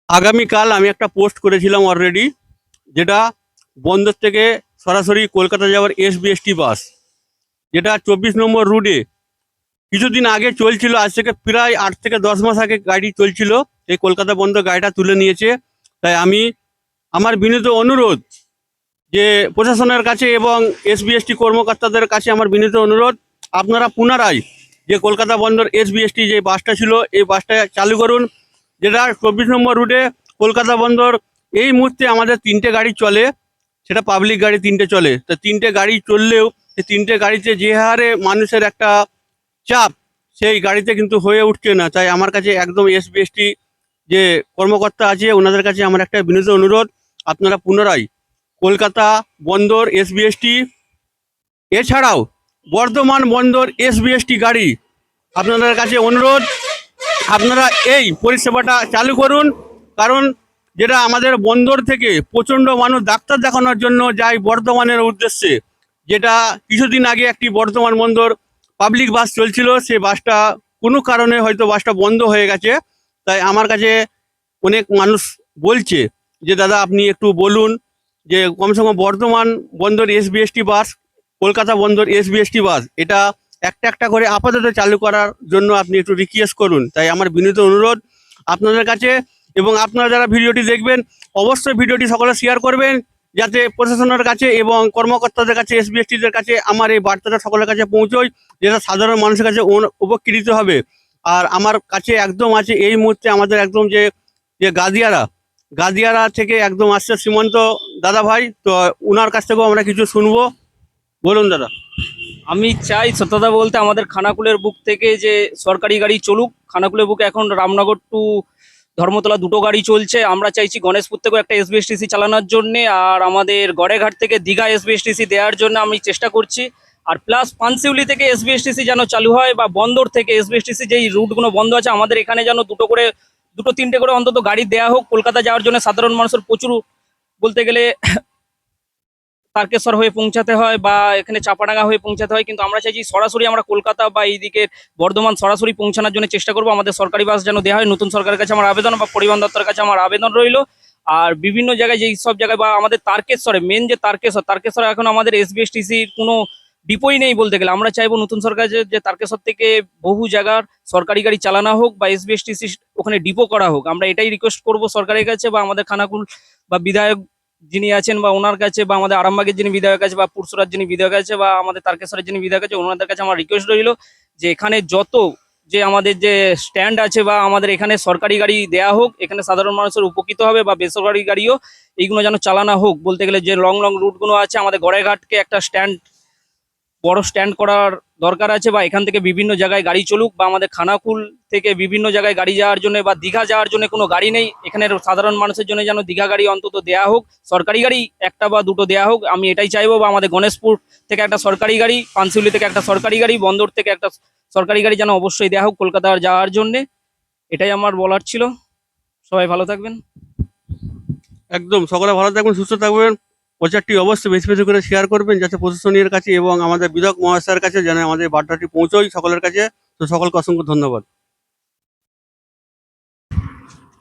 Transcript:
আগামীকাল আমি একটা পোস্ট করেছিলাম অলরেডি, যেটা বন্দর থেকে সরাসরি কলকাতা যাওয়ার এসবিএসটি বাস, যেটা 24 নম্বর রুটে কিছুদিন আগে চলছিল। আজ থেকে প্রায় 8 থেকে 10 মাস আগে গাড়ি চলছিল, এই কলকাতা বন্দর গাড়িটা তুলে নিয়েছে। তাই আমি আমার বিনীত অনুরোধ যে প্রশাসনের কাছে এবং এসবিএসটি কর্মকর্তাদের কাছে আমার বিনীত অনুরোধ, আপনারা পুনরায় যে কলকাতা বন্দর এসবিএসটি যে বাসটা ছিল এই বাসটা চালু করুন, যেটা 24 নম্বর রুটে কলকাতা বন্দর। এই মুহূর্তে আমাদের 3টে গাড়ি চলে, সেটা পাবলিক গাড়ি 3টে চলে। তা 3টে গাড়ি চললেও এই 3টে গাড়িতে যে হারে মানুষের একটা চাপ, সেই গাড়িতে কিন্তু হয়ে উঠছে না। তাই আমার কাছে একদম এসবিএসটি যে কর্মকর্তা আছে ওনাদের কাছে আমার একটা বিনীত অনুরোধ, আপনারা পুনরায় কলকাতা বন্দর এসবিএসটি এছাড়াও বর্ধমান বন্দর এসবিএসটি গাড়ি, আপনাদের কাছে অনুরোধ আপনারা এই পরিষেবাটা চালু করুন। কারণ যেটা আমাদের বন্দর থেকে প্রচণ্ড মানুষ ডাক্তার দেখানোর জন্য যায় বর্ধমানের উদ্দেশ্যে, যেটা কিছুদিন আগে একটি বর্ধমান বন্দর পাবলিক বাস চলছিল, সে বাসটা কোনো কারণে হয়তো বাসটা বন্ধ হয়ে গেছে। তাই আমার কাছে অনেক মানুষ বলছে যে দাদা আপনি একটু বলুন যে কমসে কম বর্ধমান বন্দর এসবিএসটি বাস, কলকাতা বন্দর এসবিএসটি বাস, এটা একটা একটা করে আপাতত চালু করার জন্য আপনি একটু রিকোয়েস্ট করুন। তাই আমার বিনীত অনুরোধ আপনাদের কাছে। এবং আপনারা যারা ভিডিওটি দেখবেন অবশ্যই ভিডিওটি সকলে শেয়ার করবেন, যাতে প্রশাসনের কাছে এবং কর্মকর্তাদের কাছে এসবিএসটিদের কাছে আমার এই বার্তাটা সকলের কাছে পৌঁছয়, যেটা সাধারণ মানুষের কাছে উপকৃত হবে। আর আমার কাছে একদম আছে এই মুহূর্তে আমাদের একদম যে যে গাদিয়ারা থেকে একদম আসছে সীমন্ত দাদা ভাই, তো ওনার কাছ থেকেও আমরা কিছু শুনবো। বলুন দাদা। আমি চাই সত্যতা বলতে আমাদের খানাকুলের বুক থেকে যে সরকারি গাড়ি চলুক। খানাকুলের বুকে এখন রামনগর টু ধর্মতলা দুটো গাড়ি চলছে। আমরা চাইছি গণেশপুর থেকেও একটা এসবিএসটিসি চালানোর জন্যে, আর আমাদের গড়েঘাট থেকে দীঘা এসবিএসটিসি দেওয়ার জন্য আমি চেষ্টা করছি। আর প্লাস পানশিউলি থেকে এসবিএসটিসি যেন চালু হয়, বা বন্দর থেকে এসবিএসটিসি যেই রুটগুলো বন্ধ আছে আমাদের এখানে যেন দুটো তিনটে করে অন্তত গাড়ি দেওয়া হোক। কলকাতা যাওয়ার জন্য সাধারণ মানুষের প্রচুর বলতে গেলে তারকেশ্বর হয়ে পৌঁছাতে হয় বা এখানে চাপাডাঙ্গা হয়ে পৌঁছাতে হয়, কিন্তু আমরা চাইছি সরাসরি আমরা কলকাতা বা এইদিকে বর্ধমান সরাসরি পৌঁছানোর জন্য চেষ্টা করব। আমাদের সরকারি বাস যেন দেওয়া হয়। নতুন সরকারের কাছে আমার আবেদন, বা পরিবহন দপ্তরের কাছে আমার আবেদন রইল। আর বিভিন্ন জায়গায় যেই সব জায়গায়, বা আমাদের তারকেশ্বরে মেন যে তারকেশ্বরে এখন আমাদের এসবিএসটিসির কোনো ডিপোই নেই বলতে গেলে। আমরা চাইবো নতুন সরকার যে তারকেশ্বর থেকে বহু জায়গার সরকারি গাড়ি চালানো হোক বা এসবিএসটিসি ওখানে ডিপো করা হোক। আমরা এটাই রিকোয়েস্ট করব সরকারের কাছে, বা আমাদের খানাকুল বা বিধায়ক যিনি আছেন বা ওনার কাছে, বা আমাদের আরামবাগের যিনি বিধায়ক আছে, বা পুরসুরার যিনি বিধায়ক আছে, বা আমাদের তারকেশ্বরের যিনি বিধায়ক আছে, ওনাদের কাছে আমার রিকোয়েস্ট রইল যে এখানে যত যে আমাদের যে স্ট্যান্ড আছে বা আমাদের এখানে সরকারি গাড়ি দেয়া হোক, এখানে সাধারণ মানুষের উপকৃত হবে, বা বেসরকারি গাড়িও এইগুলো যেন চালানো হোক। বলতে গেলে যে লং লং রুটগুলো আছে, আমাদের গড়েঘাটকে একটা বড় স্ট্যান্ড করার দরকার আছে, বা এখান থেকে বিভিন্ন জায়গায় গাড়ি চলুক, বা আমাদের খানাকুল থেকে বিভিন্ন জায়গায় গাড়ি যাওয়ার জন্য বা দীঘা যাওয়ার জন্য কোনো গাড়ি নেই, এখানে সাধারণ মানুষের জন্য যেন দীঘা গাড়ি অন্তত দেয়া হোক। সরকারি গাড়ি একটা বা দুটো দেয়া হোক, আমি এটাই চাইবো। বা আমাদের গণেশপুর থেকে একটা সরকারি গাড়ি, পানশিউলি থেকে একটা সরকারি গাড়ি, বন্দর থেকে একটা সরকারি গাড়ি যেন অবশ্যই দেয়া হোক কলকাতা যাওয়ার জন্যে। এটাই আমার বলার ছিল। সবাই ভালো থাকবেন। একদম সকলে ভালো থাকবেন, সুস্থ থাকবেন। প্রচারটি অবশ্যই বেশি বেশি করে শেয়ার করবেন, যাতে প্রশাসনের কাছে এবং আমাদের বিধায়ক মহাশয়ের কাছে যেন আমাদের বার্তাটি পৌঁছয় সকলের কাছে। তো সকলকে অসংখ্য ধন্যবাদ।